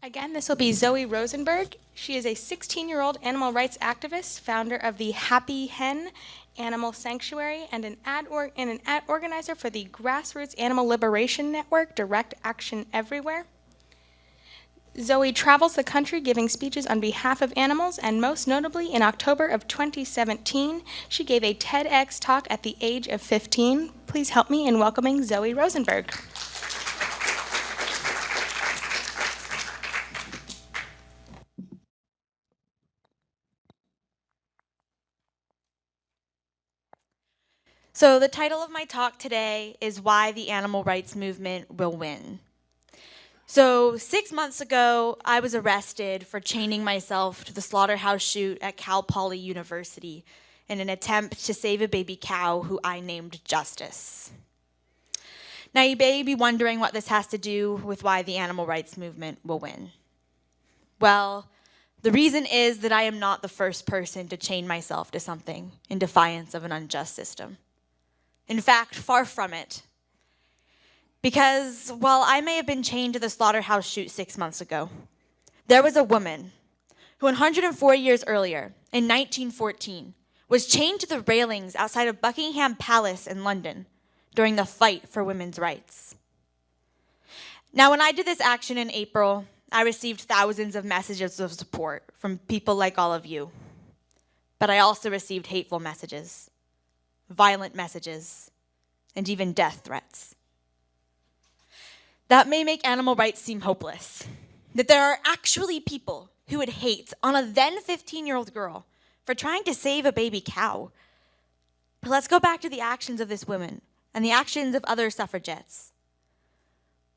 Again, this will be Zoe Rosenberg. She is a 16-year-old animal rights activist, founder of the Happy Hen Animal Sanctuary, and an ad organizer for the Grassroots Animal Liberation Network, Direct Action Everywhere. Zoe travels the country giving speeches on behalf of animals, and most notably, in October of 2017, she gave a TEDx talk at the age of 15. Please help me in welcoming Zoe Rosenberg. So the title of my talk today is Why the Animal Rights Movement Will Win. So 6 months ago, I was arrested for chaining myself to the slaughterhouse chute at Cal Poly University in an attempt to save a baby cow who I named Justice. Now you may be wondering what this has to do with why the animal rights movement will win. Well, the reason is that I am not the first person to chain myself to something in defiance of an unjust system. In fact, far from it. Because while I may have been chained to the slaughterhouse chute 6 months ago, there was a woman who 104 years earlier, in 1914, was chained to the railings outside of Buckingham Palace in London during the fight for women's rights. Now, when I did this action in April, I received thousands of messages of support from people like all of you. But I also received hateful messages, violent messages, and even death threats. That may make animal rights seem hopeless, that there are actually people who would hate on a then 15-year-old girl for trying to save a baby cow. But let's go back to the actions of this woman and the actions of other suffragettes.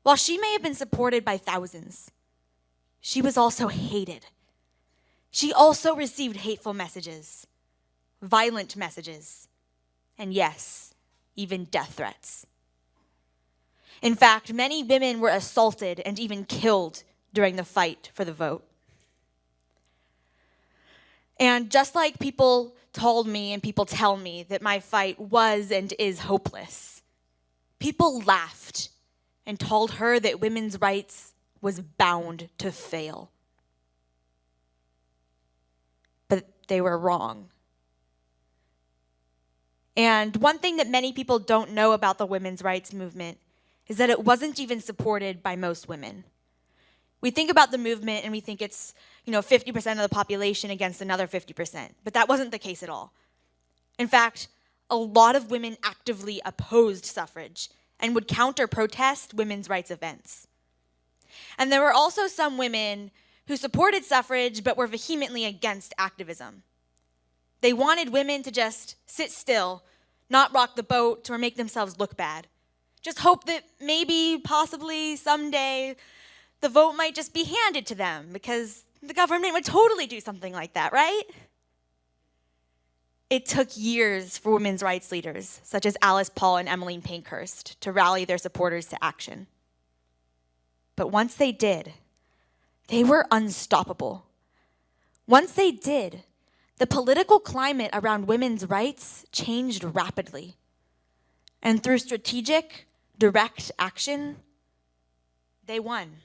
While she may have been supported by thousands, she was also hated. She also received hateful messages, violent messages, and yes, even death threats. In fact, many women were assaulted and even killed during the fight for the vote. And just like people told me and people tell me that my fight was and is hopeless, people laughed and told her that women's rights was bound to fail. But they were wrong. And one thing that many people don't know about the women's rights movement is that it wasn't even supported by most women. We think about the movement and we think it's, 50% of the population against another 50%, but that wasn't the case at all. In fact, a lot of women actively opposed suffrage and would counter-protest women's rights events. And there were also some women who supported suffrage but were vehemently against activism. They wanted women to just sit still, not rock the boat or make themselves look bad. Just hope that maybe, possibly, someday, the vote might just be handed to them because the government would totally do something like that, right? It took years for women's rights leaders, such as Alice Paul and Emmeline Pankhurst, to rally their supporters to action. But once they did, they were unstoppable. Once they did, the political climate around women's rights changed rapidly. And through strategic, direct action, they won.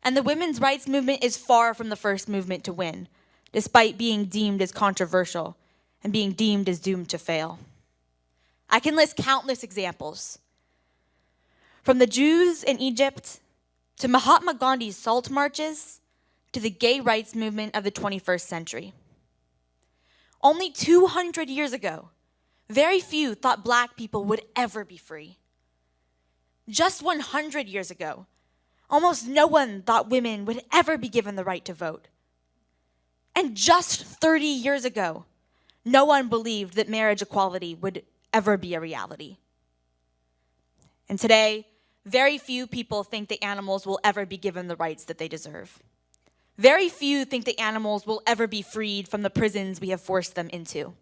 And the women's rights movement is far from the first movement to win, despite being deemed as controversial and being deemed as doomed to fail. I can list countless examples. From the Jews in Egypt, to Mahatma Gandhi's salt marches, to the gay rights movement of the 21st century. Only 200 years ago, very few thought black people would ever be free. Just 100 years ago, almost no one thought women would ever be given the right to vote. And just 30 years ago, no one believed that marriage equality would ever be a reality. And today, very few people think that animals will ever be given the rights that they deserve. Very few think that animals will ever be freed from the prisons we have forced them into.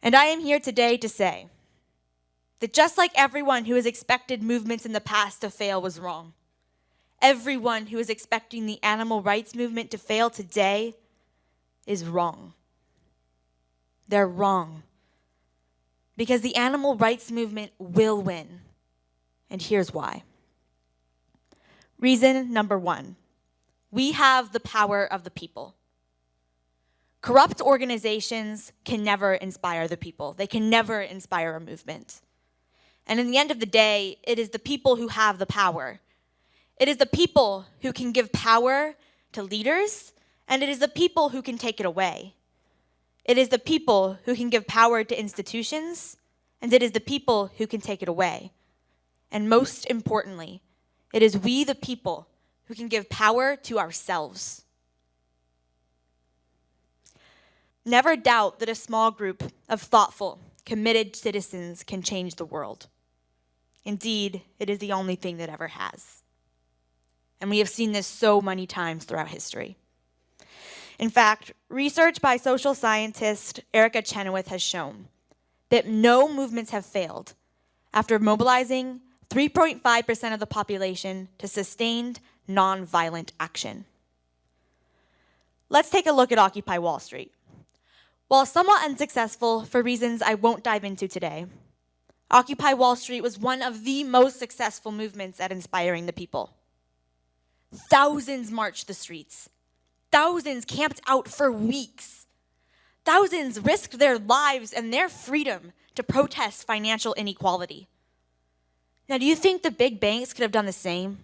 And I am here today to say that just like everyone who has expected movements in the past to fail was wrong, everyone who is expecting the animal rights movement to fail today is wrong. They're wrong. Because the animal rights movement will win. And here's why. Reason number 1, we have the power of the people. Corrupt organizations can never inspire the people. They can never inspire a movement. And in the end of the day, it is the people who have the power. It is the people who can give power to leaders, and it is the people who can take it away. It is the people who can give power to institutions, and it is the people who can take it away. And most importantly, it is we, the people, who can give power to ourselves. Never doubt that a small group of thoughtful, committed citizens can change the world. Indeed, it is the only thing that ever has. And we have seen this so many times throughout history. In fact, research by social scientist Erica Chenoweth has shown that no movements have failed after mobilizing 3.5% of the population to sustained, nonviolent action. Let's take a look at Occupy Wall Street. While somewhat unsuccessful for reasons I won't dive into today, Occupy Wall Street was one of the most successful movements at inspiring the people. Thousands marched the streets. Thousands camped out for weeks. Thousands risked their lives and their freedom to protest financial inequality. Now, do you think the big banks could have done the same?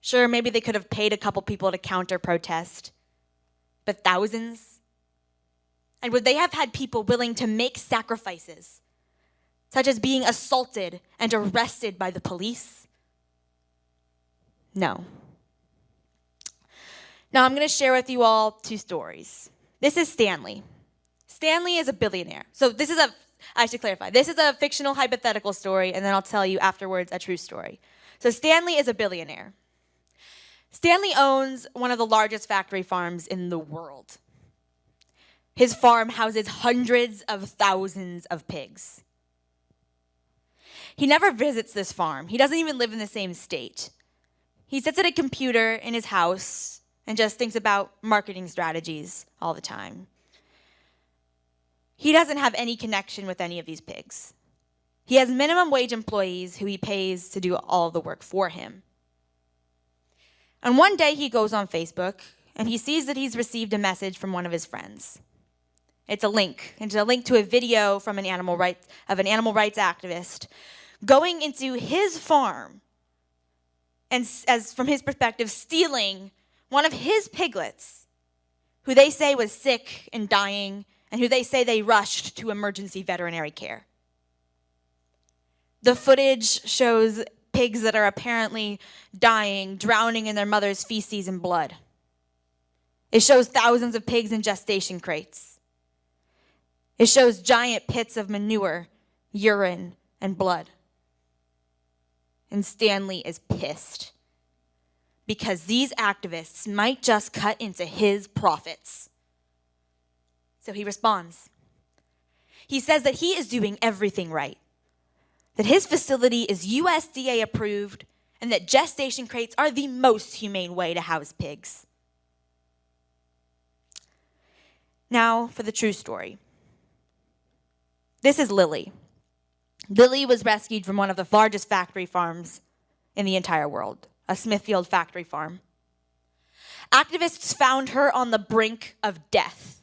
Sure, maybe they could have paid a couple people to counter-protest, but thousands? And would they have had people willing to make sacrifices, such as being assaulted and arrested by the police? No. Now I'm going to share with you all 2 stories. This is Stanley. Stanley is a billionaire. So I should clarify, this is a fictional hypothetical story, and then I'll tell you afterwards a true story. So Stanley is a billionaire. Stanley owns one of the largest factory farms in the world. His farm houses hundreds of thousands of pigs. He never visits this farm. He doesn't even live in the same state. He sits at a computer in his house and just thinks about marketing strategies all the time. He doesn't have any connection with any of these pigs. He has minimum wage employees who he pays to do all of the work for him. And one day he goes on Facebook and he sees that he's received a message from one of his friends. It's a link to a video from an animal rights activist going into his farm and, as from his perspective, stealing one of his piglets, who they say was sick and dying, and who they say they rushed to emergency veterinary care. The footage shows pigs that are apparently dying, drowning in their mother's feces and blood. It shows thousands of pigs in gestation crates. It shows giant pits of manure, urine, and blood. And Stanley is pissed because these activists might just cut into his profits. So he responds. He says that he is doing everything right, that his facility is USDA approved, and that gestation crates are the most humane way to house pigs. Now for the true story. This is Lily. Lily was rescued from one of the largest factory farms in the entire world, a Smithfield factory farm. Activists found her on the brink of death.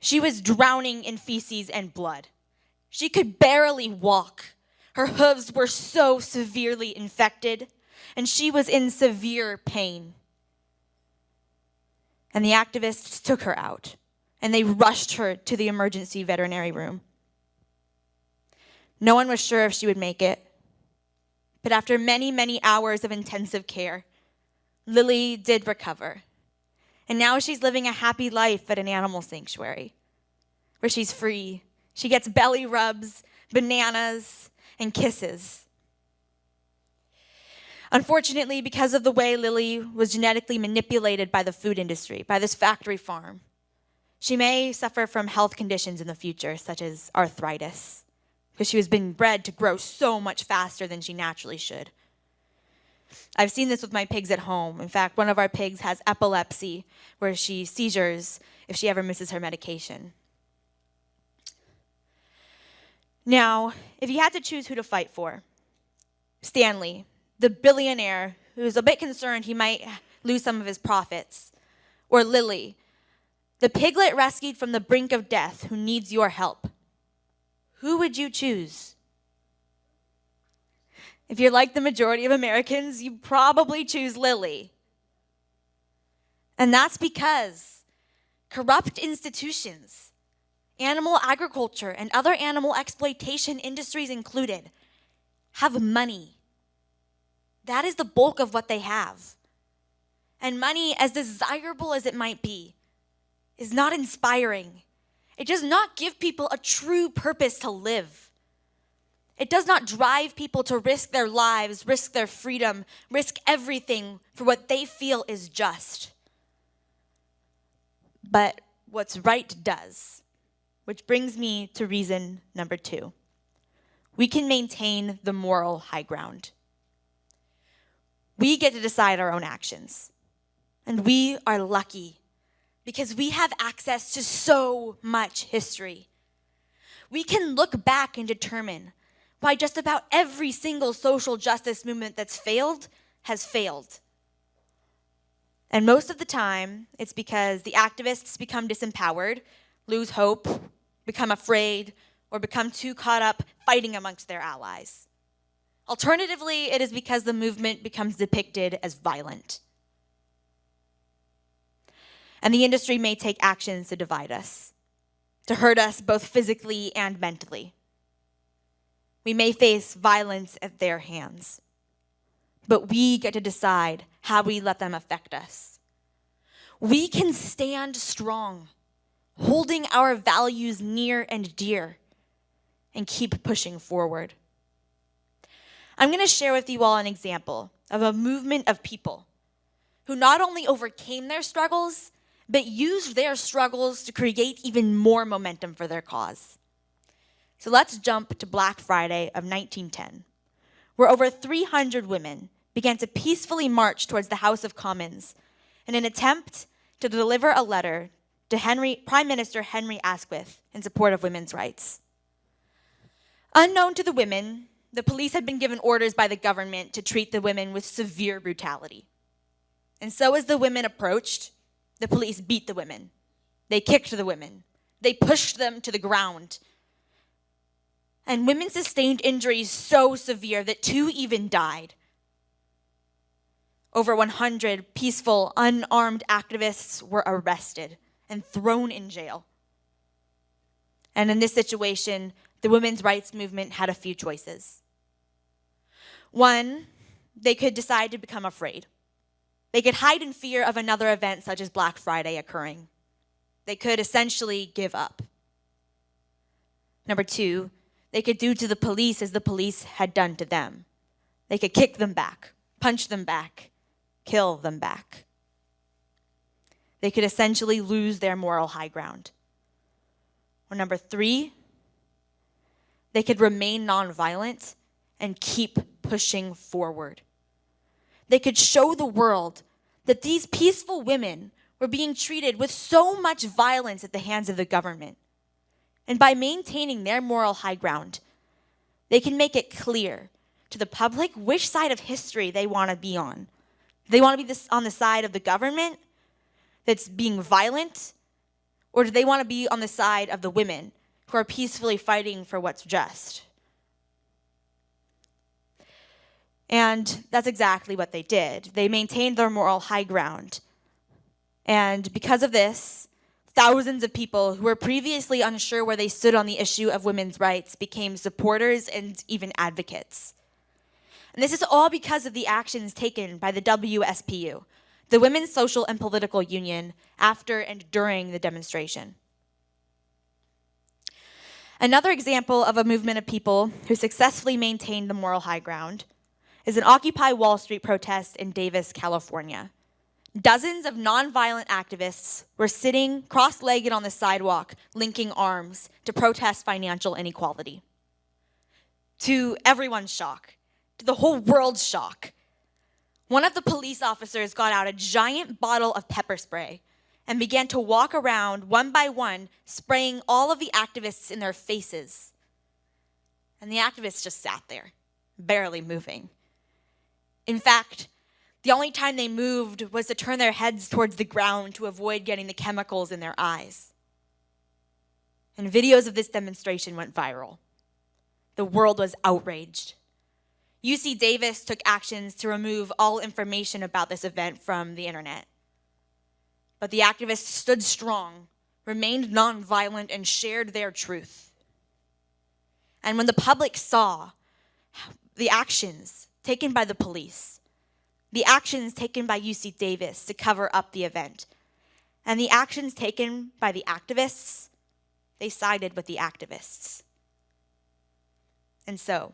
She was drowning in feces and blood. She could barely walk. Her hooves were so severely infected, and she was in severe pain. And the activists took her out, and they rushed her to the emergency veterinary room. No one was sure if she would make it, but after many, many hours of intensive care, Lily did recover. And now she's living a happy life at an animal sanctuary, where she's free. She gets belly rubs, bananas, and kisses. Unfortunately, because of the way Lily was genetically manipulated by the food industry, by this factory farm, she may suffer from health conditions in the future, such as arthritis, because she was being bred to grow so much faster than she naturally should. I've seen this with my pigs at home. In fact, one of our pigs has epilepsy, where she seizures if she ever misses her medication. Now, if you had to choose who to fight for, Stanley, the billionaire who's a bit concerned he might lose some of his profits. Or Lily, the piglet rescued from the brink of death who needs your help. Who would you choose? If you're like the majority of Americans, you probably choose Lily. And that's because corrupt institutions, animal agriculture, and other animal exploitation industries included, have money. That is the bulk of what they have. And money, as desirable as it might be, is not inspiring. It does not give people a true purpose to live. It does not drive people to risk their lives, risk their freedom, risk everything for what they feel is just. But what's right does, which brings me to reason number 2. We can maintain the moral high ground. We get to decide our own actions. And we are lucky because we have access to so much history. We can look back and determine why just about every single social justice movement that's failed has failed. And most of the time, it's because the activists become disempowered, lose hope, become afraid, or become too caught up fighting amongst their allies. Alternatively, it is because the movement becomes depicted as violent. And the industry may take actions to divide us, to hurt us both physically and mentally. We may face violence at their hands, but we get to decide how we let them affect us. We can stand strong, holding our values near and dear, and keep pushing forward. I'm going to share with you all an example of a movement of people who not only overcame their struggles, but used their struggles to create even more momentum for their cause. So let's jump to Black Friday of 1910, where over 300 women began to peacefully march towards the House of Commons in an attempt to deliver a letter to Prime Minister Henry Asquith in support of women's rights. Unknown to the women, the police had been given orders by the government to treat the women with severe brutality. And so as the women approached, the police beat the women. They kicked the women. They pushed them to the ground. And women sustained injuries so severe that 2 even died. Over 100 peaceful, unarmed activists were arrested and thrown in jail. And in this situation, the women's rights movement had a few choices. One, they could decide to become afraid. They could hide in fear of another event such as Black Friday occurring. They could essentially give up. Number 2, they could do to the police as the police had done to them. They could kick them back, punch them back, kill them back. They could essentially lose their moral high ground. Or number 3, they could remain nonviolent and keep pushing forward. They could show the world that these peaceful women were being treated with so much violence at the hands of the government. And by maintaining their moral high ground, they can make it clear to the public which side of history they want to be on. Do they want to be on the side of the government that's being violent? Or do they want to be on the side of the women who are peacefully fighting for what's just? And that's exactly what they did. They maintained their moral high ground. And because of this, thousands of people who were previously unsure where they stood on the issue of women's rights became supporters and even advocates. And this is all because of the actions taken by the WSPU, the Women's Social and Political Union, after and during the demonstration. Another example of a movement of people who successfully maintained the moral high ground is an Occupy Wall Street protest in Davis, California. Dozens of nonviolent activists were sitting cross-legged on the sidewalk, linking arms to protest financial inequality. To everyone's shock, to the whole world's shock, one of the police officers got out a giant bottle of pepper spray and began to walk around one by one, spraying all of the activists in their faces. And the activists just sat there, barely moving. In fact, The only time they moved was to turn their heads towards the ground to avoid getting the chemicals in their eyes. And videos of this demonstration went viral. The world was outraged. UC Davis took actions to remove all information about this event from the internet. But the activists stood strong, remained nonviolent, and shared their truth. And when the public saw the actions taken by the police, the actions taken by UC Davis to cover up the event, and the actions taken by the activists, they sided with the activists. And so,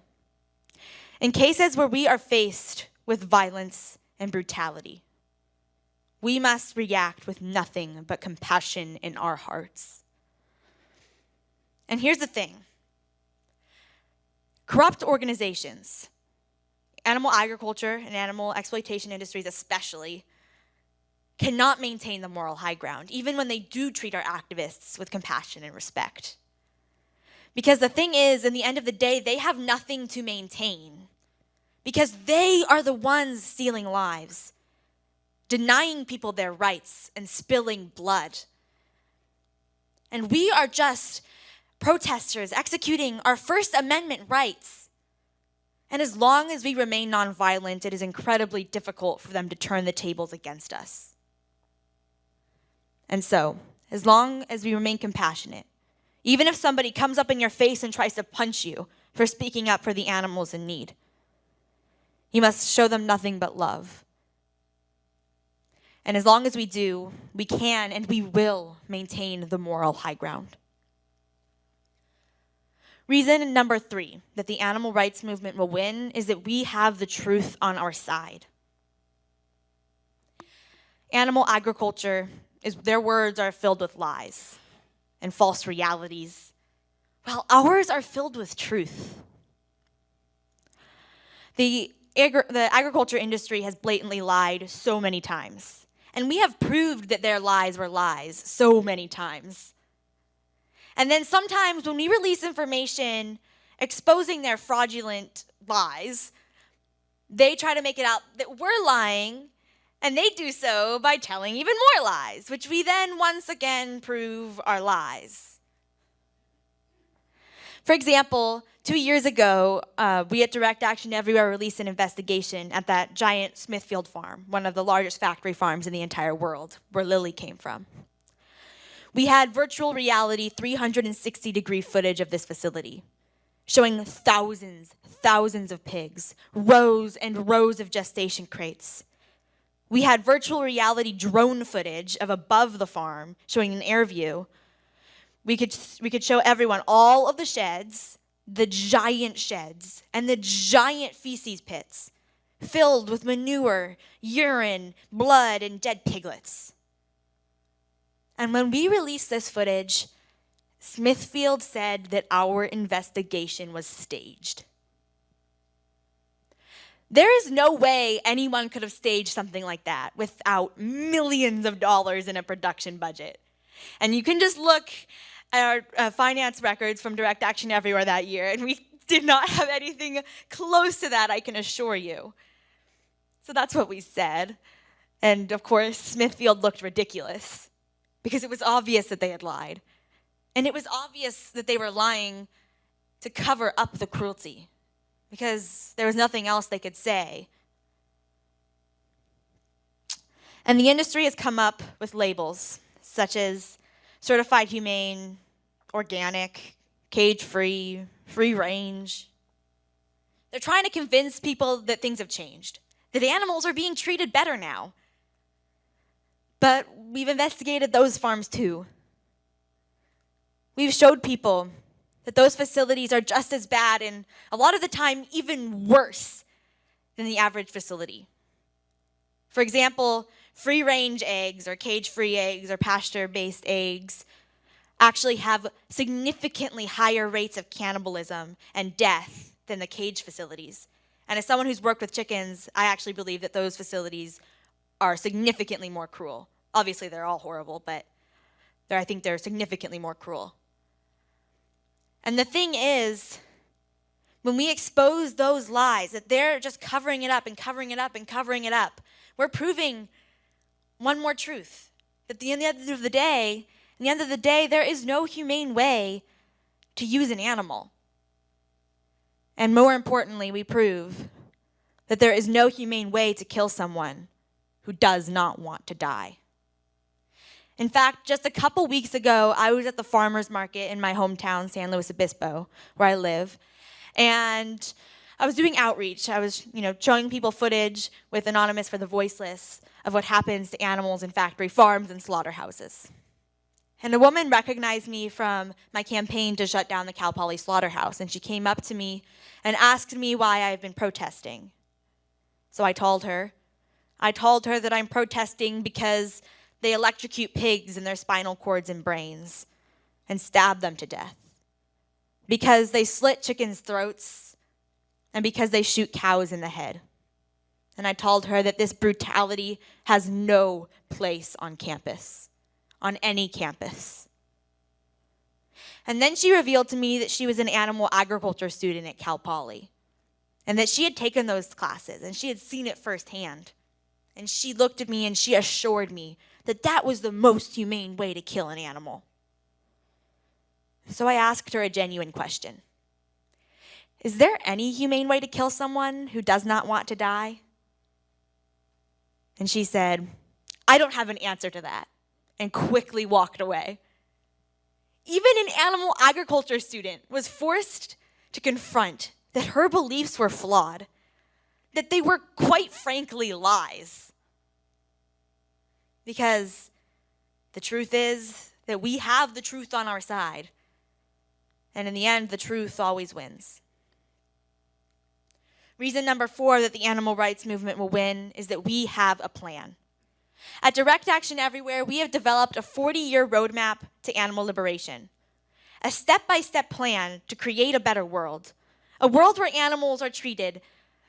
in cases where we are faced with violence and brutality, we must react with nothing but compassion in our hearts. And here's the thing. Corrupt organizations, animal agriculture and animal exploitation industries especially, cannot maintain the moral high ground, even when they do treat our activists with compassion and respect. Because the thing is, in the end of the day, they have nothing to maintain. Because they are the ones stealing lives, denying people their rights, and spilling blood. And we are just protesters executing our First Amendment rights. And as long as we remain nonviolent, it is incredibly difficult for them to turn the tables against us. And so, as long as we remain compassionate, even if somebody comes up in your face and tries to punch you for speaking up for the animals in need, you must show them nothing but love. And as long as we do, we can and we will maintain the moral high ground. Reason number 3 that the animal rights movement will win is that we have the truth on our side. Animal agriculture, their words are filled with lies and false realities, while ours are filled with truth. The agriculture industry has blatantly lied so many times, and we have proved that their lies were lies so many times. And then sometimes when we release information exposing their fraudulent lies, they try to make it out that we're lying, and they do so by telling even more lies, which we then once again prove are lies. For example, 2 years ago, we at Direct Action Everywhere released an investigation at that giant Smithfield farm, one of the largest factory farms in the entire world, where Lily came from. We had virtual reality 360-degree footage of this facility, showing thousands of pigs, rows and rows of gestation crates. We had virtual reality drone footage of above the farm, showing an air view. We could show everyone all of the sheds, the giant sheds, and the giant feces pits, filled with manure, urine, blood, and dead piglets. And when we released this footage, Smithfield said that our investigation was staged. There is no way anyone could have staged something like that without millions of dollars in a production budget. And you can just look at our finance records from Direct Action Everywhere that year, and we did not have anything close to that, I can assure you. So that's what we said. And of course, Smithfield looked ridiculous, because it was obvious that they had lied. And it was obvious that they were lying to cover up the cruelty, because there was nothing else they could say. And the industry has come up with labels such as certified humane, organic, cage-free, free range. They're trying to convince people that things have changed, that animals are being treated better now. But we've investigated those farms too. We've showed people that those facilities are just as bad and a lot of the time even worse than the average facility. For example, free-range eggs or cage-free eggs or pasture-based eggs actually have significantly higher rates of cannibalism and death than the cage facilities. And as someone who's worked with chickens, I actually believe that those facilities are significantly more cruel. Obviously, they're all horrible, but I think they're significantly more cruel. And the thing is, when we expose those lies, that they're just covering it up and covering it up and covering it up, We're proving one more truth, that at the end of the day, there is no humane way to use an animal. And more importantly, we prove that there is no humane way to kill someone who does not want to die. In fact, just a couple weeks ago, I was at the farmer's market in my hometown, San Luis Obispo, where I live, and I was doing outreach. I was, showing people footage with Anonymous for the Voiceless of what happens to animals in factory farms and slaughterhouses. And a woman recognized me from my campaign to shut down the Cal Poly slaughterhouse, and she came up to me and asked me why I've been protesting. So I told her that I'm protesting because they electrocute pigs in their spinal cords and brains and stab them to death, because they slit chickens' throats, and because they shoot cows in the head. And I told her that this brutality has no place on campus, on any campus. And then she revealed to me that she was an animal agriculture student at Cal Poly, and that she had taken those classes, and she had seen it firsthand. And she looked at me and she assured me that that was the most humane way to kill an animal. So I asked her a genuine question. Is there any humane way to kill someone who does not want to die? And she said, I don't have an answer to that, and quickly walked away. Even an animal agriculture student was forced to confront that her beliefs were flawed, that they were quite frankly lies. Because the truth is that we have the truth on our side, and in the end, the truth always wins. Reason number 4 that the animal rights movement will win is that we have a plan. At Direct Action Everywhere, we have developed a 40-year roadmap to animal liberation, a step-by-step plan to create a better world, a world where animals are treated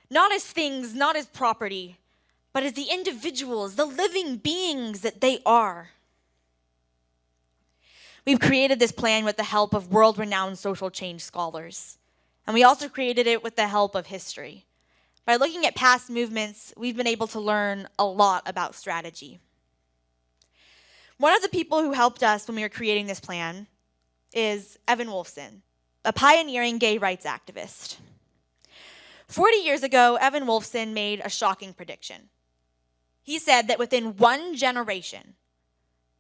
not as things, not as property, but as the individuals, the living beings that they are. We've created this plan with the help of world-renowned social change scholars, and we also created it with the help of history. By looking at past movements, we've been able to learn a lot about strategy. One of the people who helped us when we were creating this plan is Evan Wolfson, a pioneering gay rights activist. 40 years ago, Evan Wolfson made a shocking prediction. He said that within one generation,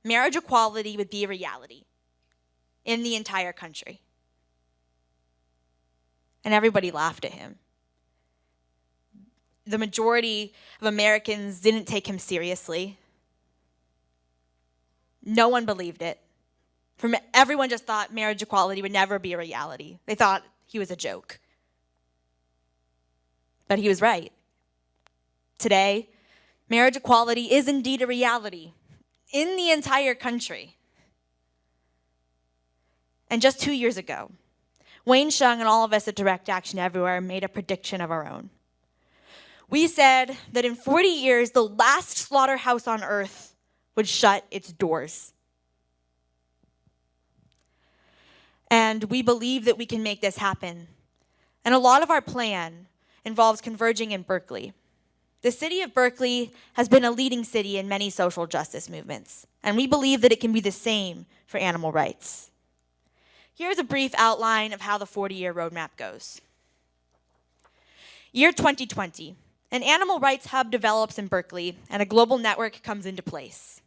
marriage equality would be a reality in the entire country. And everybody laughed at him. The majority of Americans didn't take him seriously. No one believed it. Everyone just thought marriage equality would never be a reality. They thought he was a joke. But he was right. Today, marriage equality is indeed a reality in the entire country. And just 2 years ago, Wayne Shung and all of us at Direct Action Everywhere made a prediction of our own. We said that in 40 years, the last slaughterhouse on earth would shut its doors. And we believe that we can make this happen. And a lot of our plan involves converging in Berkeley. The city of Berkeley has been a leading city in many social justice movements, and we believe that it can be the same for animal rights. Here's a brief outline of how the 40-year roadmap goes. Year 2020, an animal rights hub develops in Berkeley, and a global network comes into place.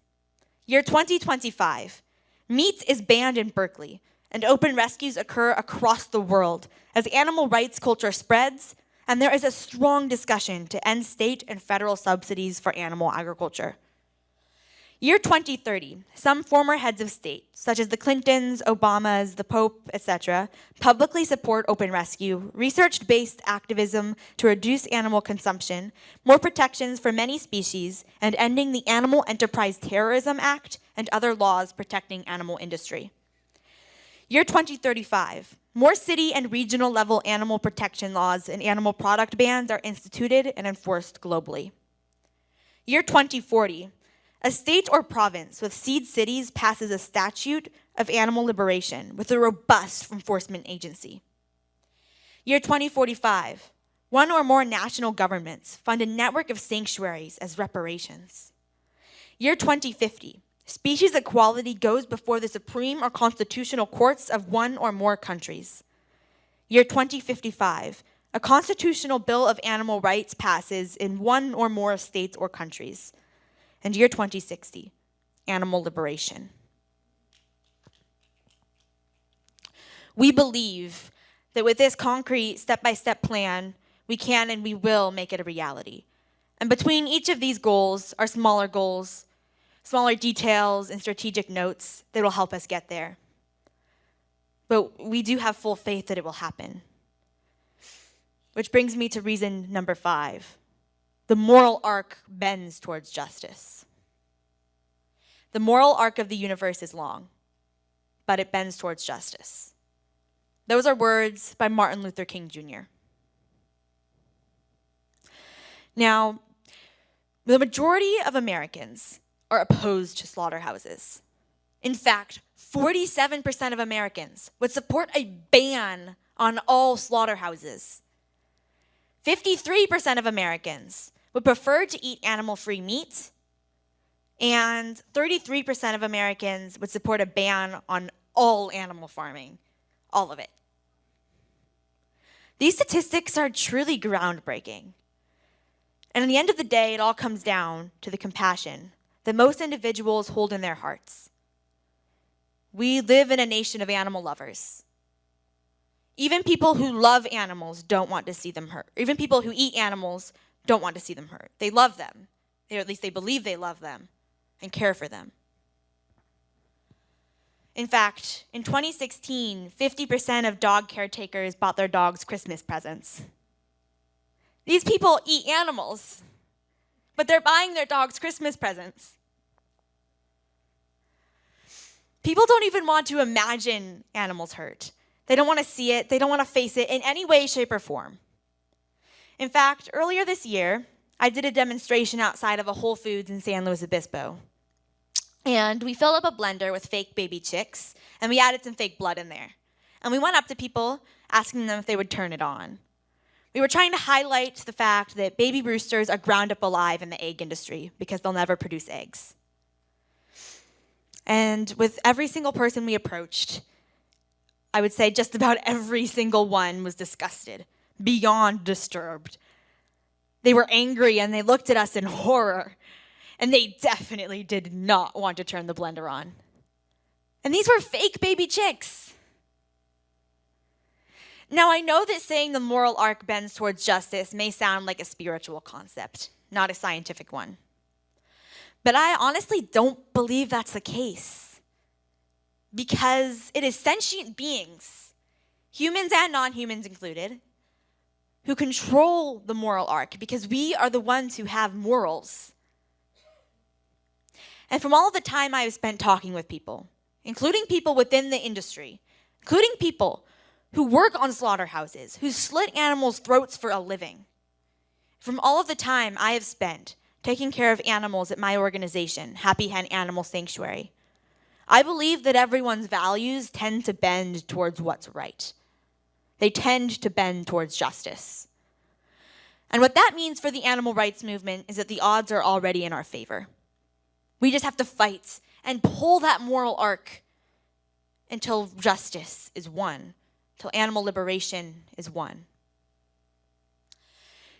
Year 2025, meat is banned in Berkeley, and open rescues occur across the world as animal rights culture spreads, and there is a strong discussion to end state and federal subsidies for animal agriculture. Year 2030, some former heads of state, such as the Clintons, Obamas, the Pope, etc., publicly support open rescue, research-based activism to reduce animal consumption, more protections for many species, and ending the Animal Enterprise Terrorism Act and other laws protecting animal industry. Year 2035, more city and regional level animal protection laws and animal product bans are instituted and enforced globally. Year 2040, a state or province with seed cities passes a statute of animal liberation with a robust enforcement agency. Year 2045, one or more national governments fund a network of sanctuaries as reparations. Year 2050, species equality goes before the supreme or constitutional courts of one or more countries. Year 2055, a constitutional bill of animal rights passes in one or more states or countries. And year 2060, animal liberation. We believe that with this concrete step-by-step plan, we can and we will make it a reality. And between each of these goals are smaller goals, smaller details, and strategic notes that will help us get there. But we do have full faith that it will happen. Which brings me to reason number 5. The moral arc bends towards justice. The moral arc of the universe is long, but it bends towards justice. Those are words by Martin Luther King Jr. Now, the majority of Americans are opposed to slaughterhouses. In fact, 47% of Americans would support a ban on all slaughterhouses. 53% of Americans would prefer to eat animal-free meat, and 33% of Americans would support a ban on all animal farming, all of it. These statistics are truly groundbreaking. And at the end of the day, it all comes down to the compassion that most individuals hold in their hearts. We live in a nation of animal lovers. Even people who love animals don't want to see them hurt. Even people who eat animals don't want to see them hurt. They love them, or at least they believe they love them and care for them. In fact, in 2016, 50% of dog caretakers bought their dogs Christmas presents. These people eat animals, but they're buying their dogs Christmas presents. People don't even want to imagine animals hurt. They don't want to see it. They don't want to face it in any way, shape, or form. In fact, earlier this year, I did a demonstration outside of a Whole Foods in San Luis Obispo. And we filled up a blender with fake baby chicks, and we added some fake blood in there. And we went up to people, asking them if they would turn it on. We were trying to highlight the fact that baby roosters are ground up alive in the egg industry because they'll never produce eggs. And with every single person we approached, I would say just about every single one was disgusted, beyond disturbed. They were angry and they looked at us in horror. And they definitely did not want to turn the blender on. And these were fake baby chicks. Now, I know that saying the moral arc bends towards justice may sound like a spiritual concept, not a scientific one. But I honestly don't believe that's the case. Because it is sentient beings, humans and non-humans included, who control the moral arc because we are the ones who have morals. And from all of the time I have spent talking with people, including people within the industry, including people who work on slaughterhouses, who slit animals' throats for a living, from all of the time I have spent taking care of animals at my organization, Happy Hen Animal Sanctuary, I believe that everyone's values tend to bend towards what's right. They tend to bend towards justice. And what that means for the animal rights movement is that the odds are already in our favor. We just have to fight and pull that moral arc until justice is won, until animal liberation is won.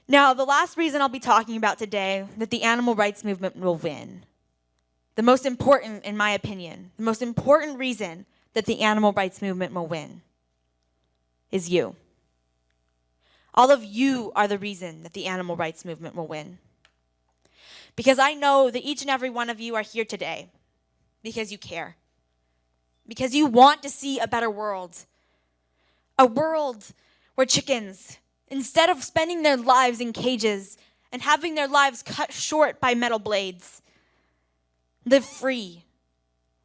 Now, the last reason I'll be talking about today that the animal rights movement will win, the most important, in my opinion, the most important reason that the animal rights movement will win is you. All of you are the reason that the animal rights movement will win. Because I know that each and every one of you are here today because you care. Because you want to see a better world. A world where chickens, instead of spending their lives in cages and having their lives cut short by metal blades, live free,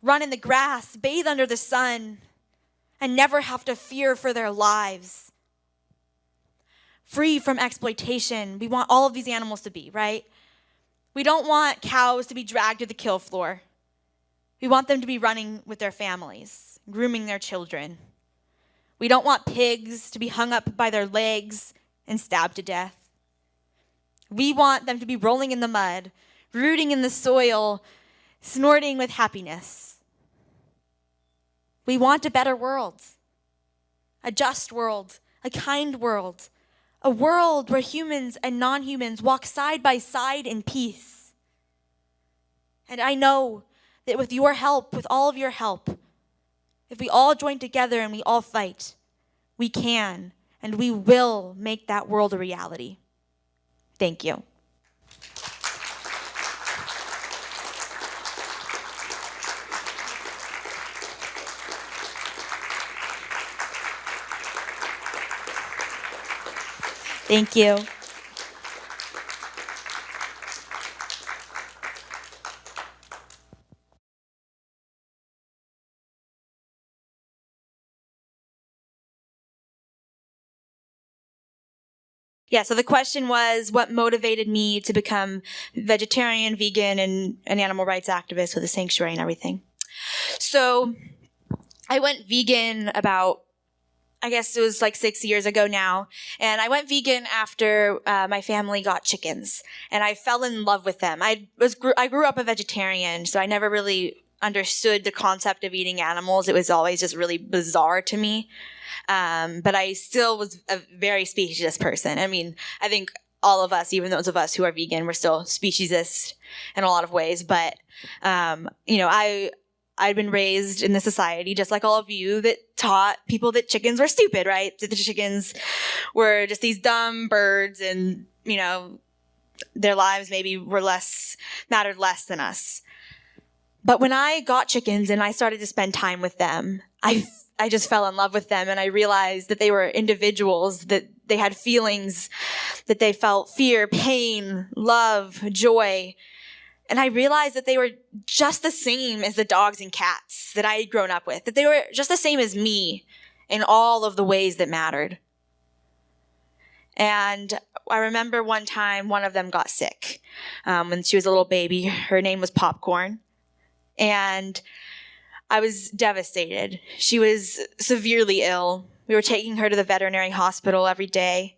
run in the grass, bathe under the sun, and never have to fear for their lives. Free from exploitation. We want all of these animals to be, right? We don't want cows to be dragged to the kill floor. We want them to be running with their families, grooming their children. We don't want pigs to be hung up by their legs and stabbed to death. We want them to be rolling in the mud, rooting in the soil, snorting with happiness. We want a better world, a just world, a kind world, a world where humans and non-humans walk side by side in peace. And I know that with your help, with all of your help, if we all join together and we all fight, we can and we will make that world a reality. Thank you. Thank you. Yeah, so the question was, what motivated me to become vegetarian, vegan, and an animal rights activist with a sanctuary and everything? So I went vegan about, I guess it was like 6 years ago now. And I went vegan after my family got chickens. And I fell in love with them. I grew up a vegetarian, so I never really understood the concept of eating animals. It was always just really bizarre to me. But I still was a very speciesist person. I mean, I think all of us, even those of us who are vegan, we're still speciesist in a lot of ways. But, I'd been raised in the society, just like all of you, that taught people that chickens were stupid, right? That the chickens were just these dumb birds and, their lives maybe mattered less than us. But when I got chickens and I started to spend time with them, I just fell in love with them, and I realized that they were individuals, that they had feelings, that they felt fear, pain, love, joy. And I realized that they were just the same as the dogs and cats that I had grown up with, that they were just the same as me in all of the ways that mattered. And I remember one time one of them got sick when she was a little baby. Her name was Popcorn. And I was devastated. She was severely ill. We were taking her to the veterinary hospital every day.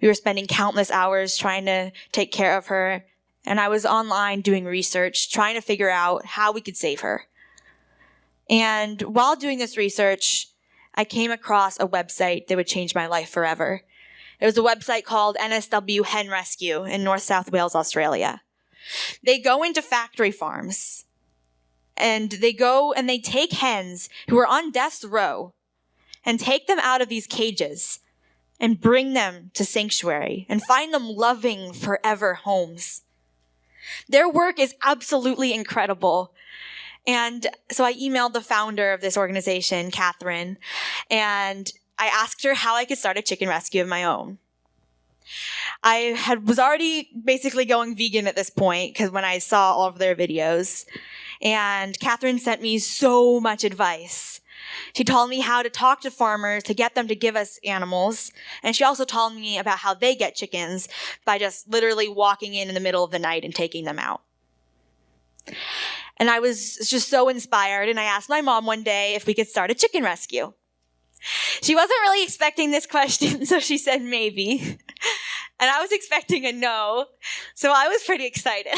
We were spending countless hours trying to take care of her. And I was online doing research, trying to figure out how we could save her. And while doing this research, I came across a website that would change my life forever. It was a website called NSW Hen Rescue in North South Wales, Australia. They go into factory farms. And they go and they take hens who are on death's row and take them out of these cages and bring them to sanctuary and find them loving forever homes. Their work is absolutely incredible. And so I emailed the founder of this organization, Catherine, and I asked her how I could start a chicken rescue of my own. I was already basically going vegan at this point because when I saw all of their videos. And Catherine sent me so much advice. She told me how to talk to farmers to get them to give us animals. And she also told me about how they get chickens by just literally walking in the middle of the night and taking them out. And I was just so inspired. And I asked my mom one day if we could start a chicken rescue. She wasn't really expecting this question, so she said maybe. And I was expecting a no. So I was pretty excited.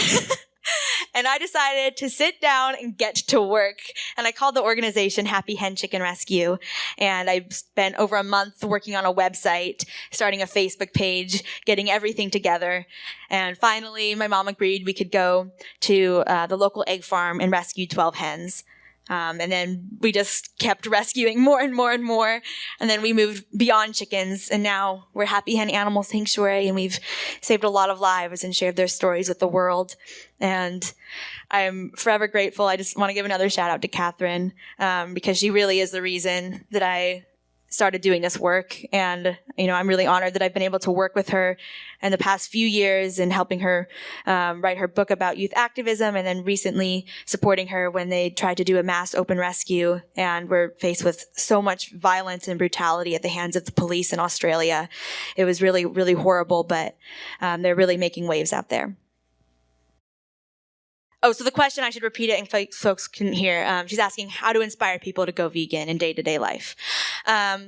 And I decided to sit down and get to work. And I called the organization Happy Hen Chicken Rescue. And I spent over a month working on a website, starting a Facebook page, getting everything together. And finally, my mom agreed we could go to the local egg farm and rescue 12 hens. And then we just kept rescuing more and more and more. And then we moved beyond chickens. And now we're Happy Hen Animal Sanctuary. And we've saved a lot of lives and shared their stories with the world. And I'm forever grateful. I just want to give another shout out to Catherine because she really is the reason that I started doing this work. And, I'm really honored that I've been able to work with her in the past few years and helping her write her book about youth activism, and then recently supporting her when they tried to do a mass open rescue and were faced with so much violence and brutality at the hands of the police in Australia. It was really, really horrible, but they're really making waves out there. Oh, so the question, I should repeat it in folks can hear. She's asking how to inspire people to go vegan in day-to-day life.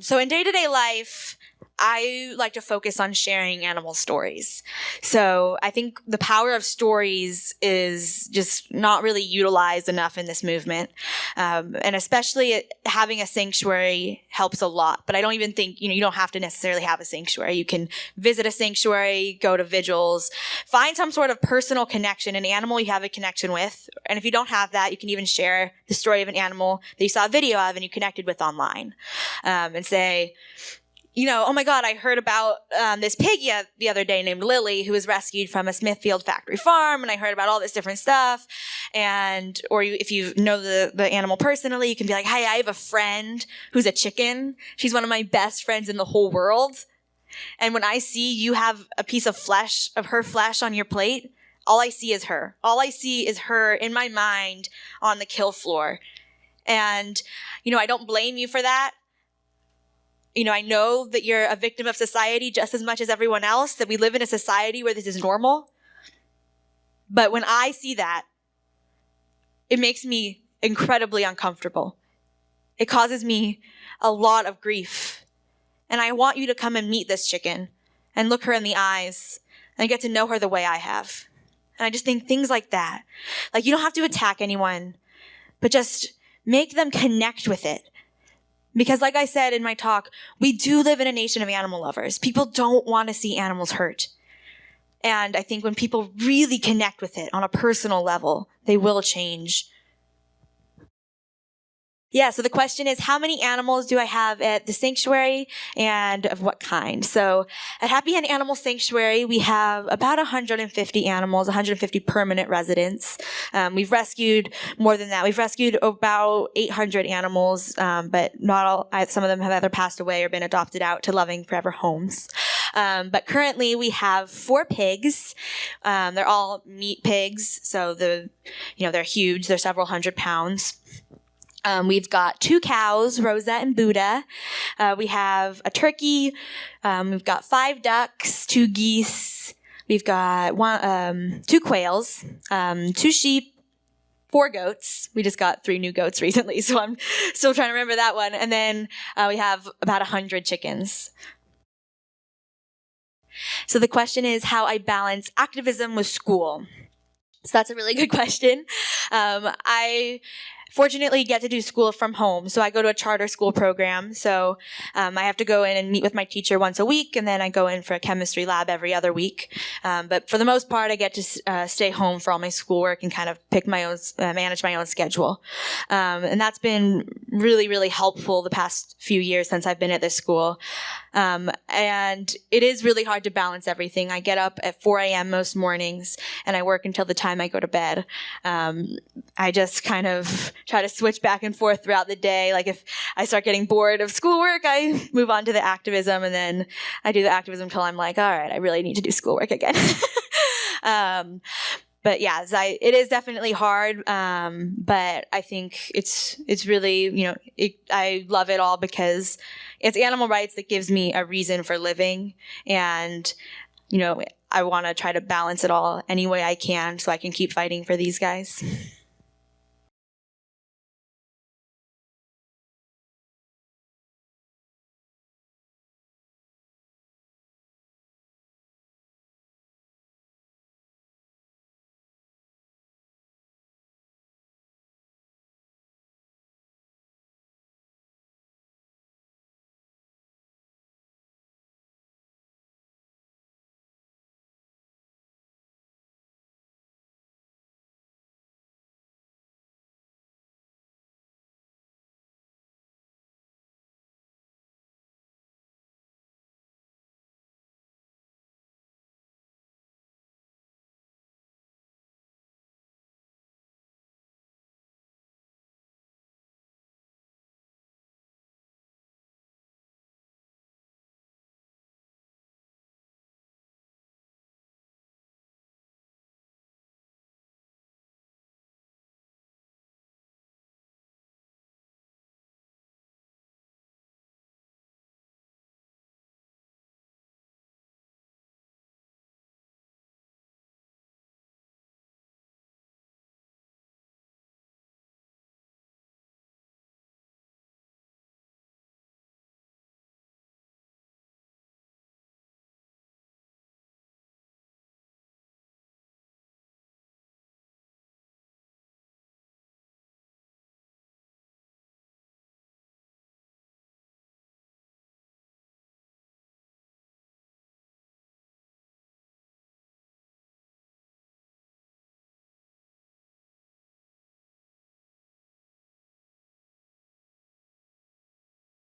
So in day-to-day life, I like to focus on sharing animal stories. So I think the power of stories is just not really utilized enough in this movement. And especially having a sanctuary helps a lot. But I don't even think, you don't have to necessarily have a sanctuary. You can visit a sanctuary, go to vigils, find some sort of personal connection, an animal you have a connection with. And if you don't have that, you can even share the story of an animal that you saw a video of and you connected with online, and say, oh my God, I heard about this pig the other day named Lily who was rescued from a Smithfield factory farm, and I heard about all this different stuff. Or if you know the animal personally, you can be like, hey, I have a friend who's a chicken. She's one of my best friends in the whole world. And when I see you have a piece of her flesh on your plate, all I see is her. All I see is her in my mind on the kill floor. And, I don't blame you for that. I know that you're a victim of society just as much as everyone else, that we live in a society where this is normal. But when I see that, it makes me incredibly uncomfortable. It causes me a lot of grief. And I want you to come and meet this chicken and look her in the eyes and get to know her the way I have. And I just think things like that. Like, you don't have to attack anyone, but just make them connect with it. Because like I said in my talk, we do live in a nation of animal lovers. People don't want to see animals hurt. And I think when people really connect with it on a personal level, they will change. Yeah, so the question is, how many animals do I have at the sanctuary and of what kind? So at Happy Hen Animal Sanctuary, we have about 150 animals, 150 permanent residents. We've rescued more than that. We've rescued about 800 animals, but not all. Some of them have either passed away or been adopted out to loving forever homes. But currently we have 4 pigs. They're all meat pigs, so they're huge. They're several hundred pounds. We've got 2 cows, Rosa and Buddha. We have a turkey. We've got 5 ducks, 2 geese. We've got 2 quails, 2 sheep, 4 goats. We just got 3 new goats recently, so I'm still trying to remember that one. And then we have about 100 chickens. So the question is how I balance activism with school. So that's a really good question. I fortunately get to do school from home. So I go to a charter school program. So I have to go in and meet with my teacher once a week, and then I go in for a chemistry lab every other week. But for the most part, I get to stay home for all my schoolwork and kind of pick my own, manage my own schedule. And that's been really, really helpful the past few years since I've been at this school. And it is really hard to balance everything. I get up at 4 a.m. most mornings, and I work until the time I go to bed. I just kind of try to switch back and forth throughout the day. Like if I start getting bored of schoolwork, I move on to the activism, and then I do the activism until I'm like, all right, I really need to do schoolwork again. But yeah, it is definitely hard. But I think it's really, I love it all because it's animal rights that gives me a reason for living. And, I want to try to balance it all any way I can so I can keep fighting for these guys.